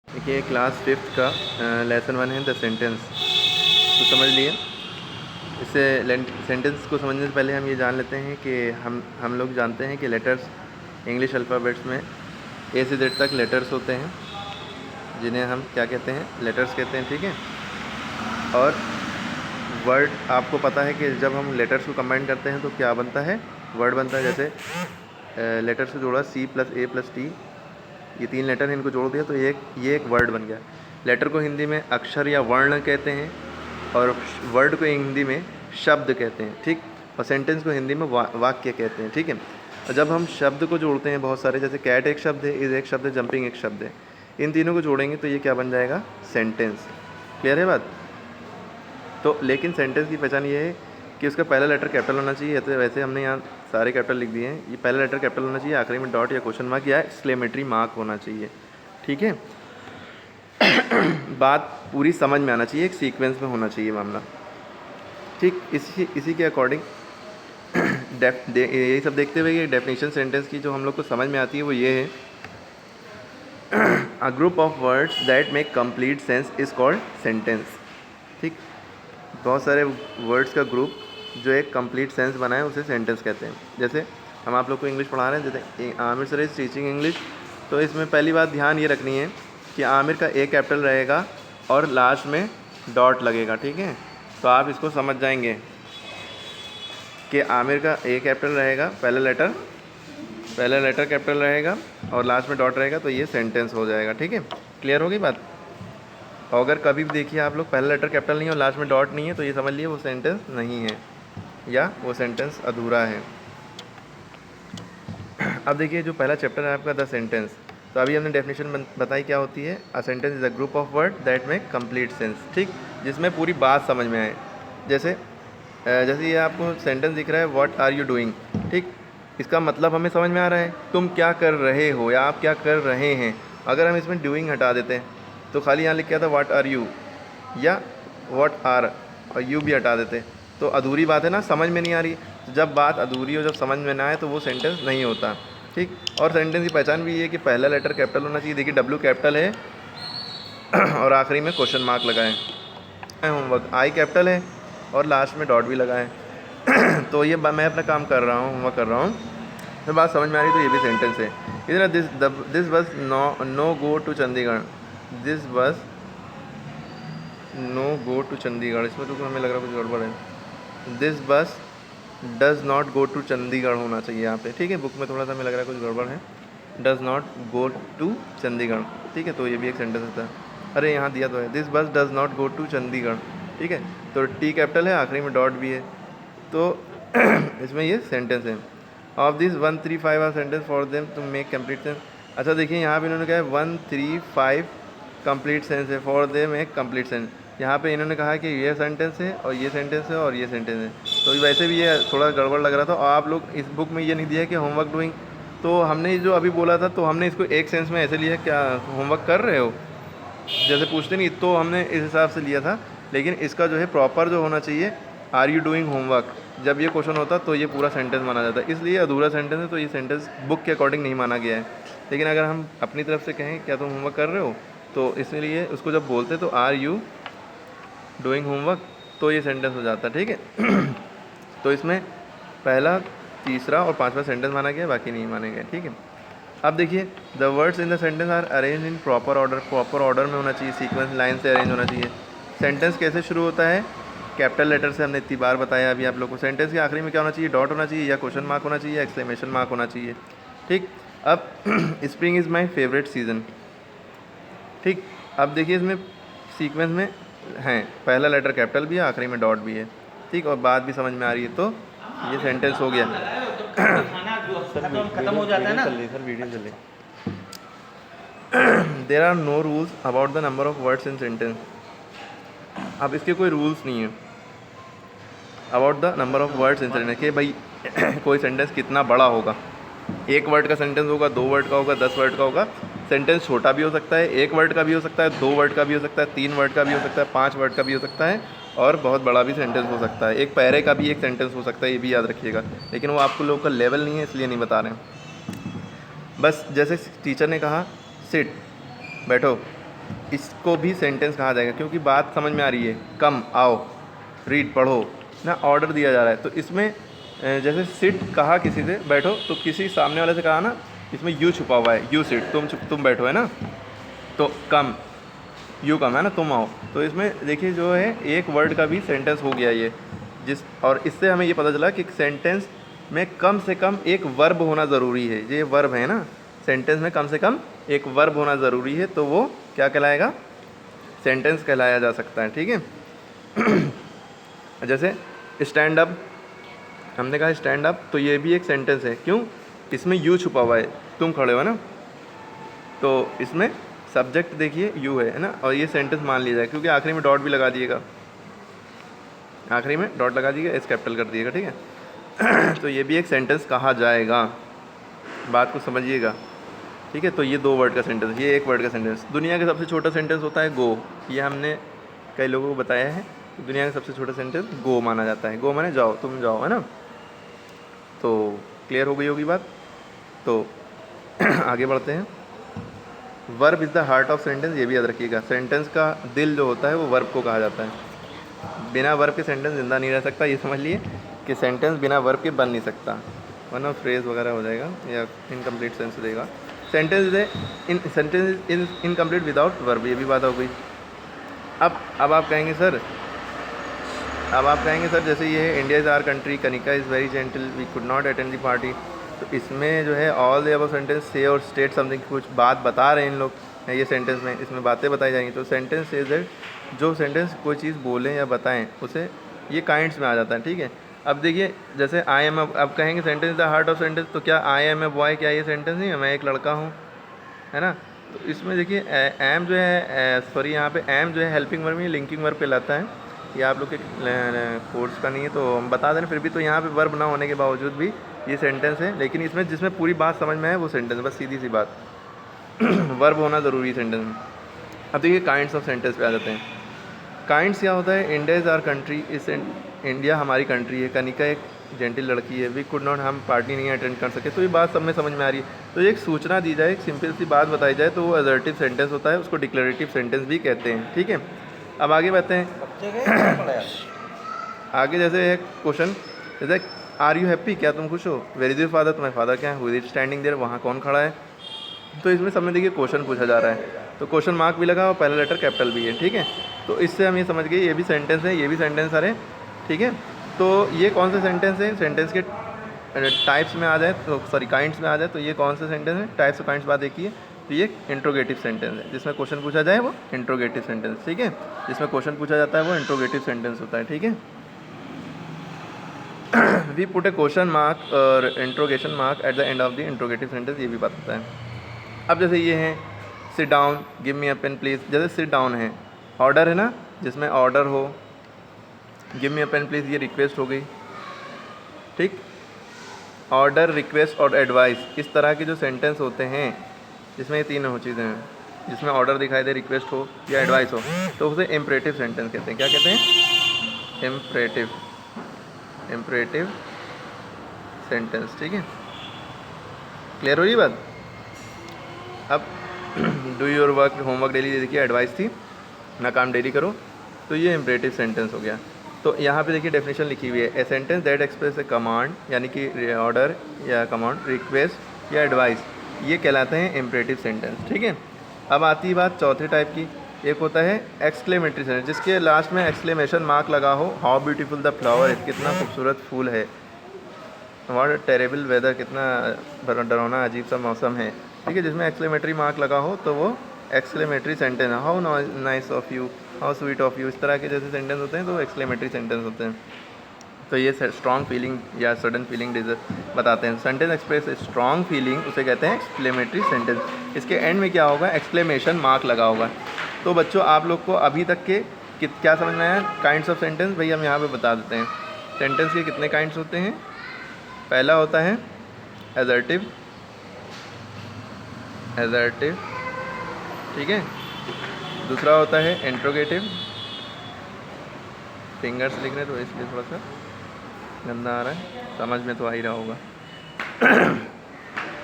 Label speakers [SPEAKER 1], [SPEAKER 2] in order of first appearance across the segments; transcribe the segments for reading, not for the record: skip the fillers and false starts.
[SPEAKER 1] देखिए class 5th का lesson 1 है द सेंटेंस, तो समझ लिए। इससे सेंटेंस को समझने से पहले हम ये जान लेते हैं कि हम लोग जानते हैं कि लेटर्स इंग्लिश अल्फ़ाबेट्स में ए से जेड तक लेटर्स होते हैं, जिन्हें हम क्या कहते हैं, लेटर्स कहते हैं, ठीक है। और वर्ड आपको पता है कि जब हम लेटर्स को कंबाइन करते हैं तो क्या बनता है, वर्ड बनता है। जैसे लेटर्स को जोड़ा C + A + T, ये 3 लेटर इनको जोड़ दिया तो ये एक वर्ड बन गया। लेटर को हिंदी में अक्षर या वर्ण कहते हैं और वर्ड को हिंदी में शब्द कहते हैं, ठीक। और सेंटेंस को हिंदी में वाक्य कहते हैं, ठीक है। और जब हम शब्द को जोड़ते हैं बहुत सारे, जैसे कैट एक शब्द है, इज़ एक शब्द है, जंपिंग एक शब्द है, इन तीनों को जोड़ेंगे तो ये क्या बन जाएगा, सेंटेंस। क्लियर है बात। तो लेकिन सेंटेंस की पहचान ये है कि उसका पहला लेटर कैपिटल होना चाहिए। तो वैसे हमने यहाँ सारे कैपिटल लिख दिए हैं। ये पहला लेटर कैपिटल होना चाहिए, आखिरी में डॉट या क्वेश्चन मार्क या एक्सक्लेमेटरी मार्क होना चाहिए, ठीक है। बात पूरी समझ में आना चाहिए, एक सीक्वेंस में होना चाहिए मामला, ठीक। इसी के अकॉर्डिंग यही सब देखते हुए ये डेफिनेशन सेंटेंस की जो हम लोग को समझ में आती है वो ये है, a group of words that make complete sense is called sentence, ठीक। बहुत सारे वर्ड्स का ग्रुप जो एक कंप्लीट सेंस बनाए उसे सेंटेंस कहते हैं। जैसे हम आप लोग को इंग्लिश पढ़ा रहे हैं, जैसे Aamir sir is teaching English, तो इसमें पहली बात ध्यान ये रखनी है कि आमिर का ए कैपिटल रहेगा और लास्ट में डॉट लगेगा, ठीक है। तो आप इसको समझ जाएंगे कि आमिर का ए कैपिटल रहेगा, पहला लेटर कैपिटल रहेगा और लास्ट में डॉट रहेगा, तो ये सेंटेंस हो जाएगा, ठीक है। क्लियर होगी बात। और अगर कभी भी देखिए आप लोग पहला लेटर कैपिटल नहीं है और लास्ट में डॉट नहीं है, तो ये समझ लिए वो सेंटेंस नहीं है या वो सेंटेंस अधूरा है। अब देखिए जो पहला चैप्टर है आपका द सेंटेंस, तो अभी हमने डेफिनेशन बताई क्या होती है, a sentence is a group of word that make complete sense, ठीक, जिसमें पूरी बात समझ में आए। जैसे ये आपको सेंटेंस दिख रहा है, व्हाट आर यू डूइंग, ठीक, इसका मतलब हमें समझ में आ रहा है, तुम क्या कर रहे हो या आप क्या कर रहे हैं। अगर हम इसमें डूइंग हटा देते हैं तो खाली यहाँ लिख के आता व्हाट आर यू या व्हाट आर, और यू भी हटा देते तो अधूरी बात है ना, समझ में नहीं आ रही। तो जब बात अधूरी हो, जब समझ में ना आए, तो वो सेंटेंस नहीं होता, ठीक। और सेंटेंस की पहचान भी ये है कि पहला लेटर कैपिटल होना चाहिए। देखिए W कैपिटल है और आखिरी में क्वेश्चन मार्क लगाएं। होमवर्क I कैपिटल है और लास्ट में डॉट भी लगाएं। तो ये मैं अपना काम कर रहा हूँ, होमवर्क कर रहा हूँ, तो बात समझ में आ रही तो ये भी सेंटेंस है। इधर this bus no go to Chandigarh, this bus no go to Chandigarh, इसमें तो हमें लग रहा है कुछ गड़बड़ है। This bus does not go to Chandigarh होना चाहिए यहाँ पे, ठीक है। बुक में थोड़ा सा हमें लग रहा है कुछ गड़बड़ है, does not go to Chandigarh, ठीक है। तो ये भी एक सेंटेंस होता है। अरे यहाँ दिया तो है, this bus does not go to Chandigarh, ठीक है। तो टी कैपिटल है, आखिरी में डॉट भी है, तो इसमें ये सेंटेंस है। Of this 135 are sentence for them to make complete sense. अच्छा देखिए यहाँ पे इन्होंने कहा है 135 कंप्लीट सेंस है, फॉर देम एक कंप्लीट सेंस। यहाँ पे इन्होंने कहा है कि ये सेंटेंस है और ये सेंटेंस है और ये सेंटेंस है, तो वैसे भी ये थोड़ा गड़बड़ लग रहा था। और आप लोग इस बुक में ये नहीं दिया कि होमवर्क डूइंग, तो हमने जो अभी बोला था तो हमने इसको एक सेंस में ऐसे लिया, क्या होमवर्क कर रहे हो जैसे पूछते नहीं, तो हमने इस हिसाब से लिया था। लेकिन इसका जो है प्रॉपर जो होना चाहिए, आर यू डूइंग होमवर्क, जब ये क्वेश्चन होता तो ये पूरा सेंटेंस माना जाता है। इसलिए अधूरा सेंटेंस है, तो ये सेंटेंस बुक के अकॉर्डिंग नहीं माना गया है। लेकिन अगर हम अपनी तरफ से कहें क्या तुम होमवर्क कर रहे हो, तो इसलिए उसको जब बोलते तो आर यू डूइंग होमवर्क, तो ये सेंटेंस हो जाता है, ठीक है। तो इसमें पहला, तीसरा और पांचवा सेंटेंस माना गया, बाकी नहीं माने गए, ठीक है। अब देखिए the words in the sentence are arrange in proper order, proper order में होना चाहिए, सीक्वेंस लाइन से अरेंज होना चाहिए। सेंटेंस कैसे शुरू होता है, कैपिटल लेटर से, हमने इतनी बार बताया अभी आप लोग को। सेंटेंस के आखिरी में क्या होना चाहिए, डॉट होना चाहिए या क्वेश्चन मार्क होना चाहिए, एक्सक्लेमेशन मार्क होना चाहिए, ठीक। अब spring is my favourite season, ठीक। अब देखिए इसमें सीक्वेंस में हैं, पहला लेटर कैपिटल भी है, आखिरी में डॉट भी है, ठीक। और बात भी समझ में आ रही है, तो ये सेंटेंस हो गया। खत्म हो जाता है ना सर, वीडियो चल रही। There are no rules about the number of words in sentence. अब इसके कोई रूल्स नहीं है about the number of words in sentence, कि भाई कोई सेंटेंस कितना बड़ा होगा, एक वर्ड का सेंटेंस होगा, 2 वर्ड का होगा, 10 वर्ड का होगा। सेंटेंस छोटा भी हो सकता है, 1 वर्ड का भी हो सकता है, 2 वर्ड का भी हो सकता है, 3 वर्ड का भी हो सकता है, 5 वर्ड का भी हो सकता है, और बहुत बड़ा भी सेंटेंस हो सकता है। एक पैरे का भी एक सेंटेंस हो सकता है, ये भी याद रखिएगा। लेकिन वो आपको लोग का लेवल नहीं है, इसलिए नहीं बता रहे हैं। बस जैसे टीचर ने कहा सिट, बैठो, इसको भी सेंटेंस कहा जाएगा, क्योंकि बात समझ में आ रही है। कम, आओ, रीड, पढ़ो ना, ऑर्डर दिया जा रहा है। तो इसमें जैसे सिट कहा किसी से बैठो, तो किसी सामने वाले से कहा ना, इसमें यू छुपा हुआ है, यू सिट, तुम बैठो, है ना। तो कम, यू कम, है ना, तुम आओ। तो इसमें देखिए जो है एक वर्ड का भी सेंटेंस हो गया ये, और इससे हमें ये पता चला कि सेंटेंस में कम से कम एक वर्ब होना ज़रूरी है। ये वर्ब है ना, सेंटेंस में कम से कम एक वर्ब होना ज़रूरी है, तो वो क्या कहलाएगा, सेंटेंस कहलाया जा सकता है। ठीक है। जैसे स्टैंड अप, हमने कहा स्टैंड अप, तो ये भी एक सेंटेंस है। क्यों, इसमें यू छुपा हुआ है, तुम खड़े हो ना, तो इसमें सब्जेक्ट देखिए यू है ना, और ये सेंटेंस मान लिया जाए, क्योंकि आखिरी में डॉट भी लगा दिएगा, आखिरी में डॉट लगा दिएगा, एस कैपिटल कर दिएगा। ठीक है। तो ये भी एक सेंटेंस कहा जाएगा, बात को समझिएगा। ठीक है। तो ये 2 वर्ड का सेंटेंस, ये 1 वर्ड का सेंटेंस। दुनिया का सबसे छोटा सेंटेंस होता है गो, ये हमने कई लोगों को बताया है। दुनिया का सबसे छोटा सेंटेंस गो माना जाता है। गो माने जाओ, तुम जाओ, है ना। तो क्लियर हो गई होगी बात। तो आगे बढ़ते हैं। Verb is the heart of sentence, ये भी याद रखिएगा। सेंटेंस का दिल जो होता है वो वर्ब को कहा जाता है। बिना वर्ब के सेंटेंस जिंदा नहीं रह सकता, ये समझ लिए कि सेंटेंस बिना वर्ब के बन नहीं सकता, वरना फ्रेज वगैरह हो जाएगा या इनकम्प्लीट सेंस देगा। Sentence is incomplete without verb, ये भी बात हो गई। अब आप कहेंगे सर, जैसे ये है India is our country, Kanika is very gentle, we could not attend the party. तो इसमें जो है ऑल द अबव सेंटेंस से और स्टेट समथिंग, कुछ बात बता रहे हैं इन लोग ये सेंटेंस में, इसमें बातें बताई जाएंगी। तो सेंटेंस से दैट, जो सेंटेंस कोई चीज़ बोलें या बताएं उसे, ये काइंड्स में आ जाता है। ठीक है। अब देखिए जैसे आई एम, अब कहेंगे sentence the heart of sentence, तो क्या आई एम ए बॉय, क्या ये सेंटेंस नहीं है, मैं एक लड़का हूँ, है ना। तो इसमें देखिए एम जो है, सॉरी यहाँ पे एम जो है हेल्पिंग वर्ब में लिंकिंग वर्ब पे लाता है। ये आप लोग के कोर्स का नहीं है तो हम बता दें, फिर भी तो यहाँ पे वर्ब ना होने के बावजूद भी ये सेंटेंस है, लेकिन इसमें जिसमें पूरी बात समझ में आए वो सेंटेंस, बस सीधी सी बात। वर्ब होना ज़रूरी है सेंटेंस में। अब देखिए काइंड्स ऑफ सेंटेंस पे आ जाते हैं। काइंड्स क्या होता है, इंडिया इज़ आवर कंट्री, इस इंडिया हमारी कंट्री है, कनिका एक जेंटिल लड़की है, वी कुड नॉट, हम पार्टी नहीं अटेंड कर सके। तो ये बात सब में समझ में आ रही है। तो एक सूचना दी जाए, एक सिंपल सी बात बताई जाए, तो वो असर्टिव सेंटेंस होता है, उसको डिक्लेरेटिव सेंटेंस भी कहते हैं। ठीक है। अब आगे बढ़ते हैं। आगे जैसे एक क्वेश्चन, जैसे आर यू हैप्पी, क्या तुम खुश हो, वेर इज योर फादर, तुम्हारे फादर क्या है, हु इज स्टैंडिंग देयर, वहाँ कौन खड़ा है। तो इसमें सब में देखिए क्वेश्चन पूछा जा रहा है, तो क्वेश्चन मार्क भी लगा और पहला लेटर कैपिटल भी है। ठीक है। तो इससे हम ये समझ गए ये भी सेंटेंस है, ये भी सेंटेंस सारे। ठीक है। तो ये कौन सा सेंटेंस है, सेंटेंस के टाइप्स में आ जाए तो, सॉरी काइंड्स में आ जाए तो ये कौन सा सेंटेंस है, टाइप्स ऑफ काइंड्स बात देखिए। तो ये इंट्रोगेटिव सेंटेंस है, जिसमें क्वेश्चन पूछा जाए वो इंट्रोगेटिव सेंटेंस। ठीक है। जिसमें क्वेश्चन पूछा जाता है वो इंट्रोगेटिव सेंटेंस होता है। ठीक है। We put a question mark और interrogation mark at the end of the interrogative sentence, ये भी बात होता है। अब जैसे ये है sit down, give me a pen please, जैसे सिट डाउन है, ऑर्डर है ना, जिसमें ऑर्डर हो, give me a pen please ये रिक्वेस्ट हो गई। ठीक। ऑर्डर, रिक्वेस्ट और एडवाइस, इस तरह के जो सेंटेंस होते हैं जिसमें ये तीनों चीज़ें हैं, जिसमें ऑर्डर दिखाई दे, रिक्वेस्ट हो या एडवाइस हो, तो उसे इम्परेटिव सेंटेंस कहते हैं। क्या कहते हैं, इम्परेटिव सेंटेंस। ठीक है। क्लियर हो रही बात। अब do your work, homework daily, देखिए एडवाइस थी, ना काम डेली करो, तो ये इम्परेटिव सेंटेंस हो गया। तो यहाँ पे देखिए डेफिनेशन लिखी हुई है, a sentence that express A command, यानी कि ऑर्डर या कमांड, रिक्वेस्ट या एडवाइस, ये कहलाते हैं इम्परेटिव सेंटेंस। ठीक है। अब आती है बात चौथे टाइप की, एक होता है एक्सक्लेमेटरी सेंटेंस, जिसके लास्ट में एक्सक्लेमेशन मार्क लगा हो, हाउ ब्यूटीफुल द फ्लावर, कितना खूबसूरत फूल है, व्हाट टेरेबल वेदर, कितना डरावना अजीब सा मौसम है। ठीक है। जिसमें एक्सक्लेमेटरी मार्क लगा हो तो वो एक्सक्लेमेटरी सेंटेंस है। How nice of you, how sweet of you, इस तरह के जैसे सेंटेंस होते हैं तो एक्सक्लेमेटरी सेंटेंस होते हैं। तो ये स्ट्रॉन्ग फीलिंग या सडन फीलिंग बताते हैं। सेंटेंस एक्सप्रेस स्ट्रॉन्ग फीलिंग, उसे कहते हैं एक्सक्लेमेटरी सेंटेंस। इसके एंड में क्या होगा, एक्सक्लेमेशन मार्क लगा होगा। तो बच्चों आप लोग को अभी तक के क्या समझ में आया, काइंड्स ऑफ सेंटेंस, भाई हम यहाँ पे बता देते हैं। सेंटेंस के कितने काइंड्स होते हैं, पहला होता है असर्टिव, ठीक है। दूसरा होता है इंट्रोगेटिव, फिंगर्स लिख रहे तो इसलिए थोड़ा सा गंदा आ रहा है, समझ में तो आ ही रहा होगा।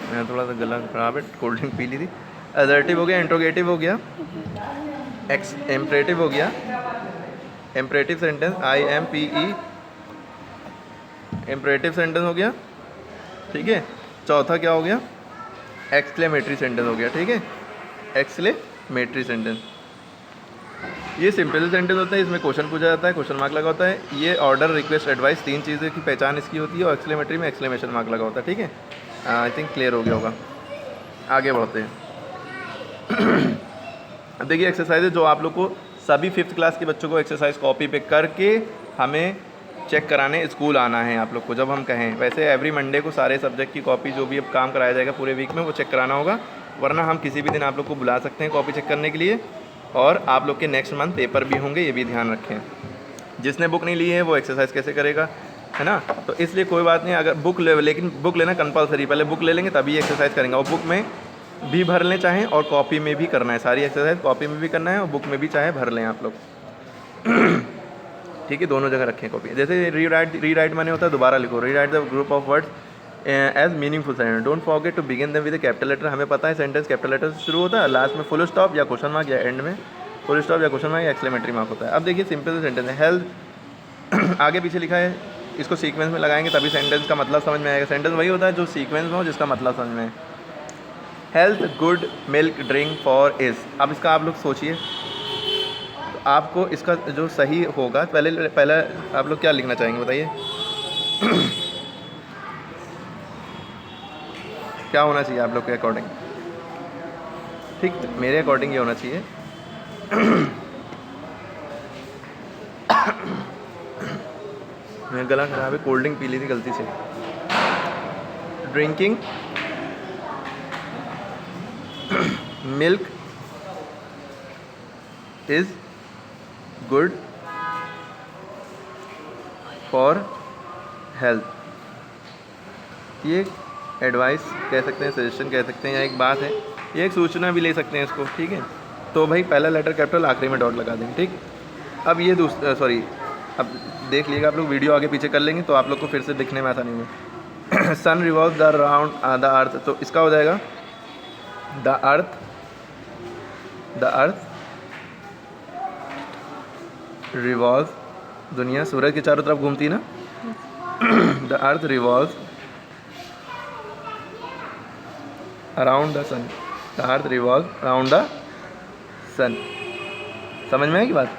[SPEAKER 1] मैं थोड़ा सा गला खराब है, कोल्ड ड्रिंक पी ली थी एजर्टिव हो गया, इंट्रोगेटिव हो गया, इम्परेटिव हो गया, imperative sentence IMPE imperative sentence हो गया, ठीक है। चौथा क्या हो गया, एक्सक्लेमेटरी सेंटेंस हो गया, ठीक है, एक्सक्लेमेटरी सेंटेंस। ये सिंपल सेंटेंस होता है, इसमें क्वेश्चन पूछा जाता है, क्वेश्चन मार्क लगा होता है। ये ऑर्डर, रिक्वेस्ट, एडवाइस, तीन चीज़ें की पहचान इसकी होती है, और एक्सक्लेमेटरी में एक्सक्लेमेशन मार्क लगा होता है, ठीक है। आई थिंक क्लियर हो गया होगा। आगे बढ़ते हैं। अब देखिए एक्सरसाइज जो आप लोग को सभी 5th क्लास के बच्चों को एक्सरसाइज कॉपी पे करके हमें चेक कराने स्कूल आना है आप लोग को, जब हम कहें। वैसे एवरी मंडे को सारे सब्जेक्ट की कॉपी जो भी अब काम कराया जाएगा पूरे वीक में वो चेक कराना होगा, वरना हम किसी भी दिन आप लोग को बुला सकते हैं कॉपी चेक करने के लिए। और आप लोग के नेक्स्ट मंथ पेपर भी होंगे, ये भी ध्यान रखें। जिसने बुक नहीं ली है वो एक्सरसाइज कैसे करेगा, है ना। तो इसलिए कोई बात नहीं, अगर बुक ले, लेकिन बुक लेना कंपलसरी, पहले बुक ले लेंगे तभी एक्सरसाइज करेंगे। और बुक में भी भर लें चाहें, और कॉपी में भी करना है, सारी एक्सरसाइज कॉपी में भी करना है और बुक में भी चाहे भर लें आप लोग। ठीक है, दोनों जगह रखें कॉपी। जैसे रीराइट माने होता है दोबारा लिखो, rewrite the group of words as meaningful sentence, don't forget to begin them with capital letter. हमें पता है सेंटेंस कैपिटल लेटर से शुरू होता है, लास्ट में फुल स्टॉप या क्वेश्चन मार्क, या एंड में फुल स्टॉप या क्वेश्चन मार्क या एक्सक्लेमेटरी मार्क होता है। अब देखिए सिंपल सेंटेंस है, हेल्थ आगे पीछे लिखा है, इसको सीक्वेंस में लगाएंगे तभी सेंटेंस का मतलब समझ में आएगा। सेंटेंस वही होता है जो सीक्वेंस में हो, जिसका मतलब समझ में आए। Health good milk drink for is. अब इसका आप लोग सोचिए, तो आपको इसका जो सही होगा, पहले आप लोग क्या लिखना चाहेंगे बताइए। क्या होना चाहिए आप लोग के अकॉर्डिंग, ठीक, मेरे अकॉर्डिंग ये होना चाहिए। मेरा गला खराब है, कोल्ड ड्रिंक पी ली थी गलती से। Drinking milk is good for health. ये एडवाइस कह सकते हैं, सजेशन कह सकते हैं, या एक बात है, ये एक सूचना भी ले सकते हैं इसको, ठीक है। तो भाई पहला लेटर कैपिटल, आखिरी में डॉट लगा देंगे, ठीक। अब ये सॉरी, अब देख लीजिएगा आप लोग, वीडियो आगे पीछे कर लेंगे तो आप लोग को फिर से दिखने में आसानी होगी। Sun revolve the round the earth, तो इसका हो जाएगा द अर्थ रिवॉल्व, दुनिया सूरज के चारों तरफ घूमती है ना। The earth revolve around the sun, the earth revolve around the sun. समझ में आएगी बात।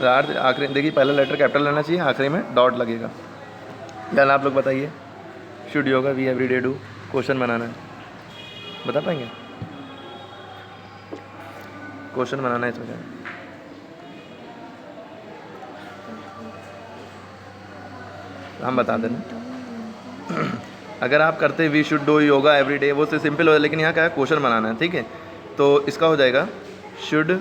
[SPEAKER 1] द अर्थ, आखिरी देखिए पहला लेटर कैपिटल लेना चाहिए, आखिरी में डॉट लगेगा। यानी आप लोग बताइए, should yoga we everyday do, question बनाना है, बता पाएंगे? क्वेश्चन बनाना है इसमें, हम बता देना। अगर आप करते we should do yoga every day, वो से सिंपल हो जाए, लेकिन यहाँ क्या है, क्वेश्चन बनाना है, ठीक है। तो इसका हो जाएगा शुड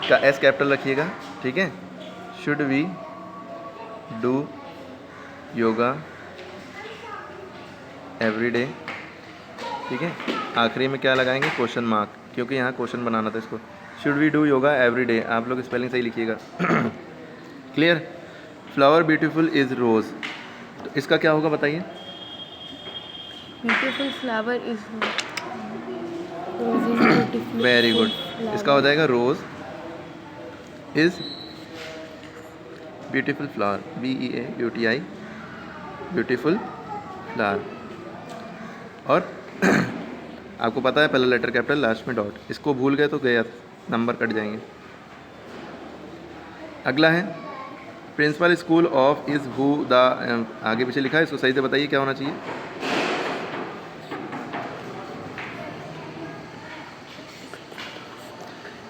[SPEAKER 1] का एस कैपिटल रखिएगा, ठीक है। Should we do yoga every day, ठीक है। आखिरी में क्या लगाएंगे, क्वेश्चन मार्क, क्योंकि यहाँ क्वेश्चन बनाना था इसको। Should we do yoga every day, आप लोग स्पेलिंग सही लिखिएगा। Clear. Flower beautiful is rose, तो इसका क्या होगा बताइए।
[SPEAKER 2] Beautiful flower is
[SPEAKER 1] very good, इसका हो जाएगा rose is beautiful flower, BEAUTI beautiful flower. और आपको पता है पहला लेटर कैपिटल, लास्ट में डॉट, इसको भूल गए तो गया, नंबर कट जाएंगे। अगला है principal school of is who the, आगे पीछे लिखा है, इसको सही से बताइए क्या होना चाहिए।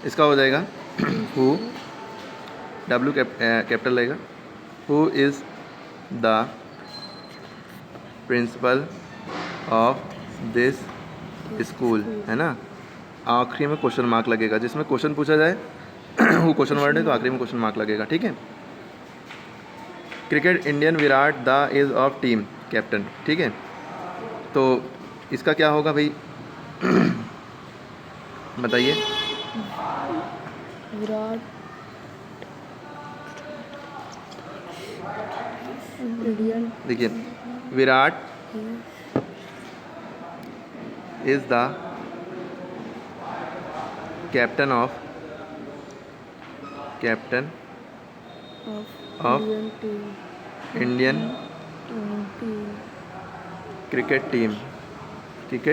[SPEAKER 1] इसका हो जाएगा हु, W कैपिटल रहेगा, who is the principle of this school, है ना। आखिरी में क्वेश्चन मार्क लगेगा, जिसमें क्वेश्चन पूछा जाए वो क्वेश्चन वर्ड है तो आखिरी में क्वेश्चन मार्क लगेगा, ठीक है। Cricket Indian Virat the is of team captain, ठीक है। तो इसका क्या होगा भाई, बताइए।
[SPEAKER 2] विराट इंडियन,
[SPEAKER 1] देखिए Virat is the captain of of Indian cricket team. ठीक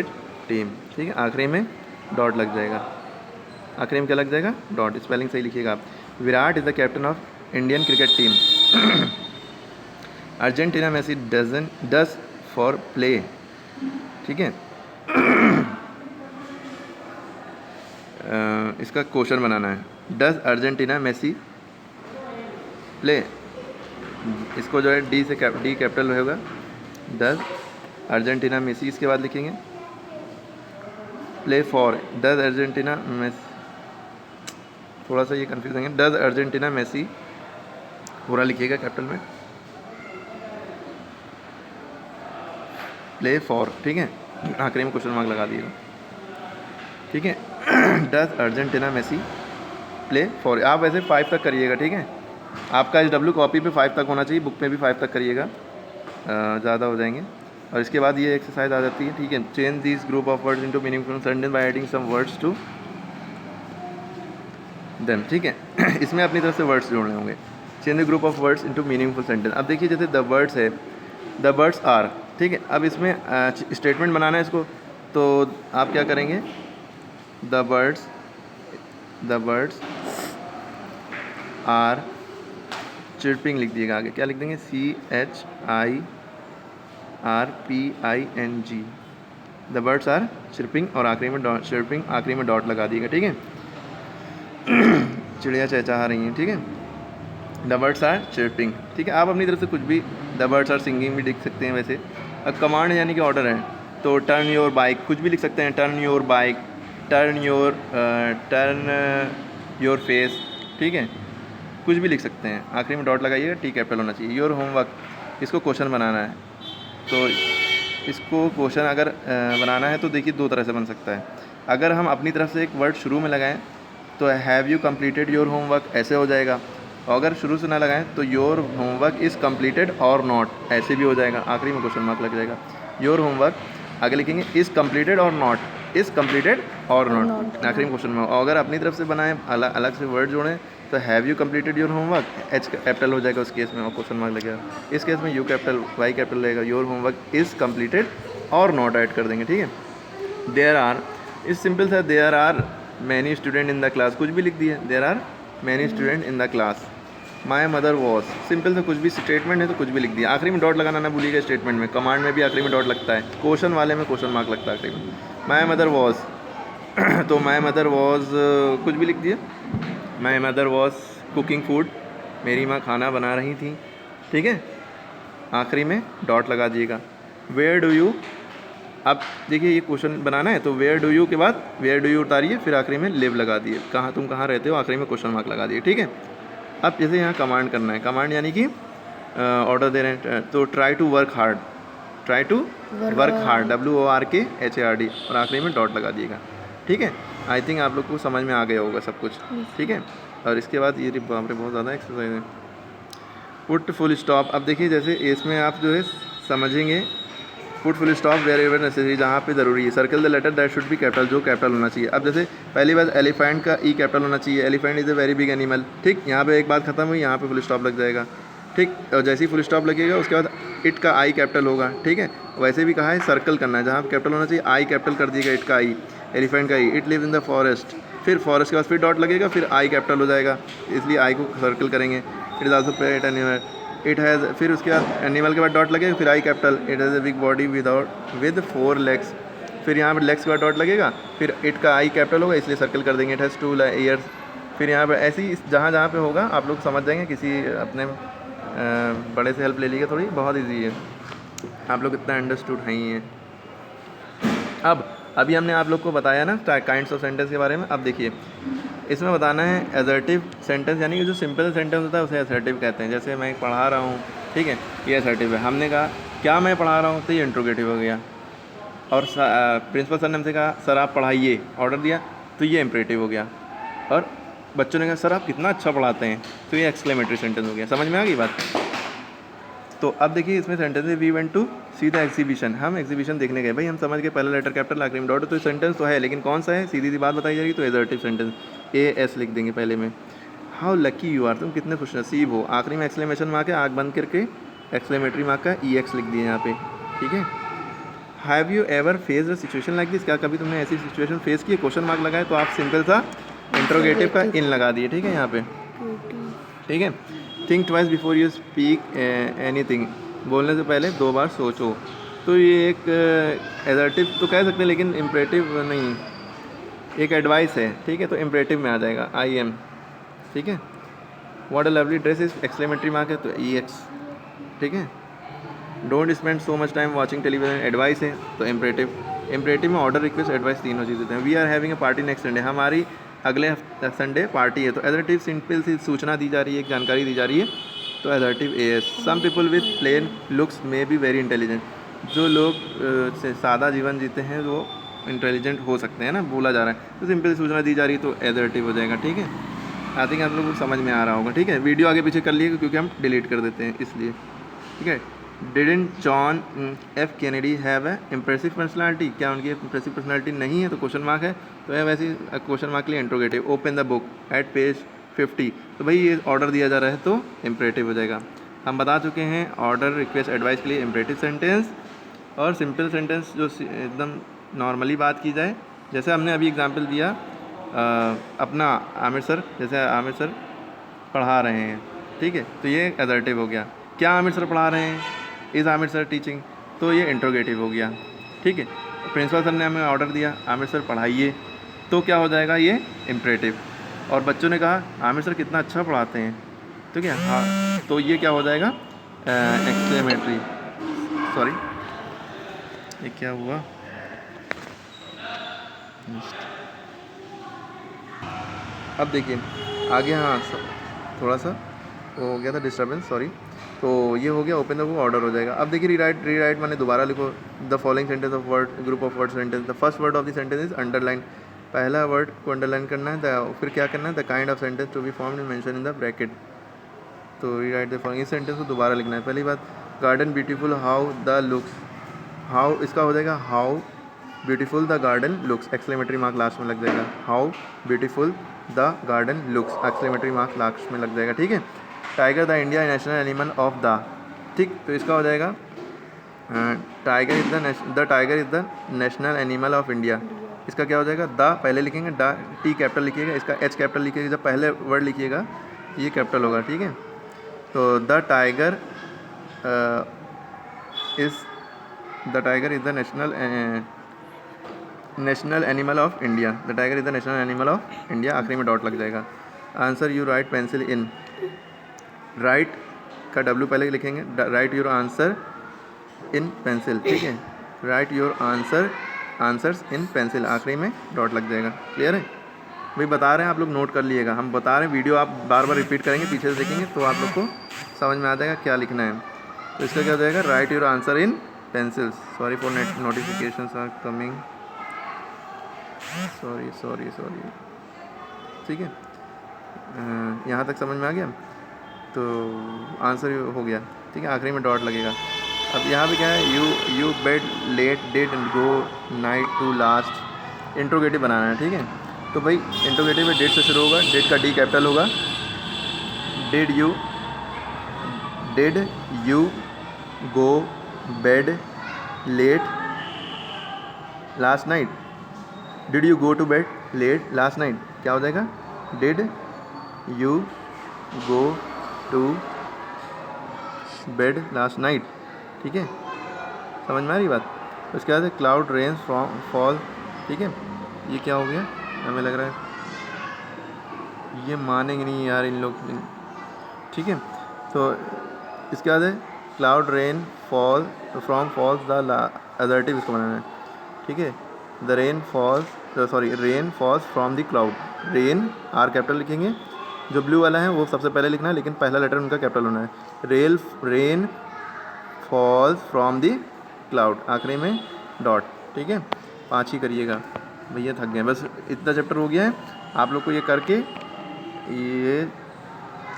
[SPEAKER 1] है, आखिरी में डॉट लग जाएगा। आखिरी में क्या लग जाएगा? डॉट। स्पेलिंग सही लिखिएगा आप। Virat is the captain of Indian cricket team. Argentina Messi does for play. ठीक है, इसका क्वेश्चन बनाना है। डज अर्जेंटीना मेसी प्ले, इसको जो है डी कैपिटल होगा। डज अर्जेंटीना मेसी, इसके बाद लिखेंगे play for. Does Argentina Messi, थोड़ा सा ये कंफ्यूज है। डज अर्जेंटीना मेसी पूरा लिखिएगा कैपिटल में, प्ले फॉर। ठीक है, आखिरी में क्वेश्चन मार्क लगा दिएगा। ठीक है, does Argentina Messi play for. आप वैसे 5 तक करिएगा। ठीक है, आपका इस डब्ल्यू कॉपी पे 5 तक होना चाहिए, बुक पे भी 5 तक करिएगा, ज़्यादा हो जाएंगे। और इसके बाद ये एक्सरसाइज आ जाती है। ठीक है, change this group of words into meaningful sentence by adding some words to them. ठीक है, इसमें अपनी तरफ से वर्ड्स जोड़ने होंगे। Change the group of words into meaningful sentence. अब देखिए, जैसे द वर्ड्स है, द वर्ड्स आर। ठीक है, अब इसमें स्टेटमेंट बनाना है इसको, तो आप क्या करेंगे? द वर्ड्स आर चिर्पिंग लिख दिएगा। आगे क्या लिख देंगे? CHIRPING। The birds are chirping, और आखिरी में डॉट, चिर्पिंग आखिरी में डॉट लगा दिएगा। ठीक है, चिड़िया चहचहा रही हैं। ठीक है, द बर्ड्स आर चिर्पिंग। ठीक है, आप अपनी तरफ से कुछ भी, द बर्ड्स आर सिंगिंग भी लिख सकते हैं। वैसे अब कमांड यानी कि ऑर्डर है, तो टर्न योर बाइक कुछ भी लिख सकते हैं। Turn your bike, turn your face. ठीक है, कुछ भी लिख सकते हैं। आखिरी में डॉट लगाइएगा, टी कैपिटल होना चाहिए। योर होमवर्क, इसको क्वेश्चन बनाना है, तो इसको क्वेश्चन अगर बनाना है तो देखिए 2 तरह से बन सकता है। अगर हम अपनी तरफ से एक वर्ड शुरू में लगाएं तो have you completed your homework ऐसे हो जाएगा, और अगर शुरू से ना लगाएं तो your homework is completed or not ऐसे भी हो जाएगा। आखिरी में क्वेश्चन मार्क लग जाएगा। योर होमवर्क आगे लिखेंगे is completed or not, is completed or not, आखिरी में क्वेश्चन मार्क। और अगर अपनी तरफ से बनाएं, अलग से वर्ड जोड़ें, तो have you completed your homework, H capital हो जाएगा उस केस में और क्वेश्चन मार्क लगेगा। इस केस में यू कैपिटल, वाई कैपिटल रहेगा। Your homework is completed or not add कर देंगे। ठीक है, देयर आर, इस सिंपल सा, there are many student in the class, कुछ भी लिख दिए। There are many student in the class. My mother was, simple से कुछ भी स्टेटमेंट है तो कुछ भी लिख दिया। आखिरी में डॉट लगाना ना भूलिएगा स्टेटमेंट में। कमांड में भी आखिरी में डॉट लगता है, क्वेश्चन वाले में क्वेश्चन मार्क लगता है आखिरी में। माई मदर वॉज, तो माई मदर वॉज कुछ भी लिख दिया। माई मदर वॉज कुकिंग फूड, मेरी माँ खाना बना रही थी। ठीक है, आखिरी में डॉट लगा दिएगा। वेयर डू यू, अब देखिए ये क्वेश्चन बनाना है, तो वेयर डू यू के बाद वेयर डू यू उतारिए, फिर आखिरी में लिव लगा दिए। कहाँ तुम कहाँ रहते हो, आखिरी में क्वेश्चन मार्क लगा दिए। ठीक है, अब जैसे यहाँ कमांड करना है, कमांड यानी कि ऑर्डर दे रहे हैं, तो try to work hard, try to work hard, WORKHARD, और आखिरी में डॉट लगा दिएगा। ठीक है, आई थिंक आप लोग को समझ में आ गया होगा सब कुछ। ठीक है, और इसके बाद ये बाप रे बहुत ज़्यादा एक्सरसाइज है। पुट फुल स्टॉप, अब देखिए जैसे इसमें आप जो है समझेंगे, put full stop wherever necessary, जहाँ पे ज़रूरी है। Circle the letter that should be capital, जो कैपिटल होना चाहिए। अब जैसे पहली बात, एलिफेंट का ई कैपिटल होना चाहिए। Elephant is a very big animal. ठीक, यहाँ पे एक बात खत्म हुई, यहाँ पे फुल स्टॉप लग जाएगा। ठीक, और जैसे ही फुल स्टॉप लगेगा उसके बाद इट का आई कैपिटल होगा। ठीक है, वैसे भी कहा है सर्कल करना है, जहाँ कैपिटल होना चाहिए आई कैपिटल कर दिएगा, इट का आई, एलिफेंट का E. It live in the forest, फिर फॉरेस्ट के बाद फिर डॉट लगेगा, फिर आई कैपिटल हो जाएगा, इसलिए आई को सर्कल करेंगे। It is also pet animal, it has, फिर उसके बाद एनिमल के बाद डॉट लगेगा, फिर आई capital. It has a big body with 4 legs, फिर यहाँ पर लेग्स के बाद डॉट लगेगा, फिर इट का आई कैपिटल होगा, इसलिए सर्कल कर देंगे। इट हैज़ 2 ears, फिर यहाँ पर ऐसे ही जहाँ जहाँ पे होगा आप लोग समझ जाएंगे। किसी अपने बड़े से हेल्प ले लीजिए थोड़ी, बहुत ईजी है, आप लोग इतना अंडरस्टूड है ही हैं। अब अभी हमने आप लोग को बताया ना काइंड्स ऑफ सेंटेंस के बारे में। अब देखिए इसमें बताना है असर्टिव सेंटेंस, यानी कि जो सिंपल सेंटेंस होता है उसे असर्टिव कहते हैं। जैसे मैं पढ़ा रहा हूँ, ठीक है, ये असर्टिव है। हमने कहा क्या मैं पढ़ा रहा हूँ, तो ये इंट्रोगेटिव हो गया। और प्रिंसिपल सर ने हमसे कहा सर आप पढ़ाइए, ऑर्डर दिया, तो ये इम्परेटिव हो गया। और बच्चों ने कहा सर आप कितना अच्छा पढ़ाते हैं, तो ये एक्सक्लेमेटरी सेंटेंस हो गया। समझ में आ गई बात? तो अब देखिए इसमें सेंटेंस है we went to see the exhibition, हम एग्जीबिशन देखने गए। भाई हम समझ गए पहला लेटर कैपिटल आखिरी में डॉट, तो सेंटेंस तो है लेकिन कौन सा है, सीधी सी बात बताई जाएगी तो एजर्टिव सेंटेंस, ए एस लिख देंगे पहले में। हाउ लकी यू आर, तुम कितने खुशनसीब हो, आखिरी में एक्सक्लेमेशन मार्क है, आँख बंद करके एक्सक्लेमेटरी मार्क का ई एक्स लिख दिए यहाँ पे, ठीक है। Have you ever face a situation like this, क्या कभी तुमने ऐसी सिचुएशन फेस की है, क्वेश्चन मार्क लगाए तो आप सिंपल सा इंट्रोगेटिव का इन लगा दिए, ठीक है यहाँ पे, ठीक है। Think twice before you speak anything, बोलने से पहले 2 बार सोचो। तो ये एक एडजेक्टिव तो कह सकते हैं लेकिन इम्परेटिव नहीं, एक एडवाइस है, ठीक है। तो इम्परेटिव में आ जाएगा आई एम, ठीक है। What a lovely dress is exclamatory mark है तो ई एक्स, ठीक है। Don't spend so much time watching television, advice है तो इम्परेटिव। इम्परेटिव में ऑर्डर, रिक्वेस्ट, एडवाइस तीनों चीज़ देते हैं। We are having a party next Sunday, हमारी अगले संडे पार्टी है, तो एडजेक्टिव सिंपल सी सूचना दी जा रही है, एक जानकारी दी जा रही है, तो adjective A S. Some people with plain looks may be very intelligent, जो लोग सादा जीवन जीते हैं वो इंटेलिजेंट हो सकते हैं ना, बोला जा रहा है, तो सिंपल सूचना दी जा रही है तो एडजेक्टिव हो जाएगा, ठीक है। आई थिंक आप लोगों को समझ में आ रहा होगा, ठीक है। वीडियो आगे पीछे कर लिए क्योंकि हम डिलीट कर देते हैं इसलिए, ठीक है। Didn't John F Kennedy have a impressive personality, क्या उनकी इम्प्रेसिव पर्सनैलिटी नहीं है तो क्वेश्चन मार्क है, तो है वैसे क्वेश्चन मार्क के लिए interrogative. Open the book at page 50, तो भाई ये ऑर्डर दिया जा रहा है तो इम्परेटिव हो जाएगा। हम बता चुके हैं ऑर्डर, रिक्वेस्ट, एडवाइस के लिए इम्परेटिव सेंटेंस, और सिंपल सेंटेंस जो एकदम नॉर्मली बात की जाए, जैसे हमने अभी एग्जांपल दिया अपना आमिर सर, जैसे आमिर सर पढ़ा रहे हैं, ठीक है, तो ये एडजेक्टिव हो गया। क्या आमिर सर पढ़ा रहे हैं, इज़ आमिर सर टीचिंग, तो ये इंट्रोगेटिव हो गया, ठीक है। प्रिंसिपल सर ने हमें ऑर्डर दिया आमिर सर पढ़ाइए, तो क्या हो जाएगा ये इम्परेटिव। और बच्चों ने कहा आमिर सर कितना अच्छा पढ़ाते हैं, ठीक है, हाँ, तो ये क्या हो जाएगा एक्सक्लेमेटरी। सॉरी ये क्या हुआ, अब देखिए आगे, हाँ थोड़ा सा हो गया था डिस्टर्बेंस, सॉरी। तो ये हो गया ओपन द बुक, ऑर्डर हो जाएगा। अब देखिए रीराइट माने दोबारा लिखो the following sentence of word, group of word sentence. The first word of the sentence is underline, पहला वर्ड को अंडरलाइन करना है, फिर क्या करना है, the kind of sentence to be formed mention in the bracket. तो रीराइट द फॉलोइंग, इस सेंटेंस को दोबारा लिखना है। पहली बात garden beautiful how the looks, how इसका हो जाएगा how beautiful the garden looks, exclamatory mark last में लग जाएगा। How beautiful the garden looks, exclamatory mark last में लग जाएगा, ठीक है। Tiger the India national animal of the, ठीक, तो इसका हो जाएगा tiger is the tiger is the national animal of India. इसका क्या हो जाएगा, द पहले लिखेंगे, द टी कैपिटल लिखिएगा, इसका एच कैपिटल लिखिएगा, जब पहले वर्ड लिखिएगा ये कैपिटल होगा, ठीक है। तो the tiger is the national animal of India, the tiger is the national animal of India, आखिरी में डॉट लग जाएगा। Answer you right pencil in, right का डब्ल्यू पहले लिखेंगे, right your answer in pencil, ठीक है, right your answers in pencil, आखिरी में डॉट लग जाएगा। क्लियर है भाई, बता रहे हैं आप लोग नोट कर लिएगा, हम बता रहे हैं, वीडियो आप बार बार रिपीट करेंगे, पीछे से देखेंगे तो आप लोग को समझ में आ जाएगा क्या लिखना है। तो इसका क्या हो जाएगा, write your answer in pencils. Sorry for notifications are coming, sorry, ठीक है। यहाँ तक समझ में आ गया, तो आंसर हो गया, ठीक है, आखिरी में डॉट लगेगा। अब यहाँ पे क्या है, you bed late did go night to last, interrogative बनाना है, ठीक है। तो भाई इंट्रोगेटिव में डेट से शुरू होगा, डेट का डी कैपिटल होगा, did you go bed late last night, did you go to bed late last night, क्या हो जाएगा, did you go to bed last night, ठीक है, समझ में आ रही बात। उसके बाद क्लाउड रेन्स फ्रॉम फॉल, ठीक है, ये क्या हो गया, हमें लग रहा है ये मानेंगे नहीं यार इन लोग, ठीक है। तो इसके बाद है cloud rain fall from falls the adjective, इसको बनाना है, ठीक है। The rain falls from the cloud, rain are capital लिखेंगे, जो ब्लू वाला है वो सबसे पहले लिखना है, लेकिन पहला लेटर उनका कैपिटल होना है। Rain falls from the cloud, आखिरी में डॉट, ठीक है। 5 ही करिएगा भैया, थक गए, बस इतना चैप्टर हो गया है। आप लोग को ये करके ये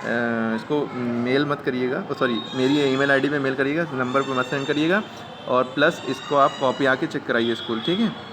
[SPEAKER 1] इसको मेल मत करिएगा, सॉरी मेरी ईमेल आईडी पे मेल करिएगा, नंबर पे मत सेंड करिएगा, और प्लस इसको आप कॉपी आके चेक कराइए स्कूल, ठीक है।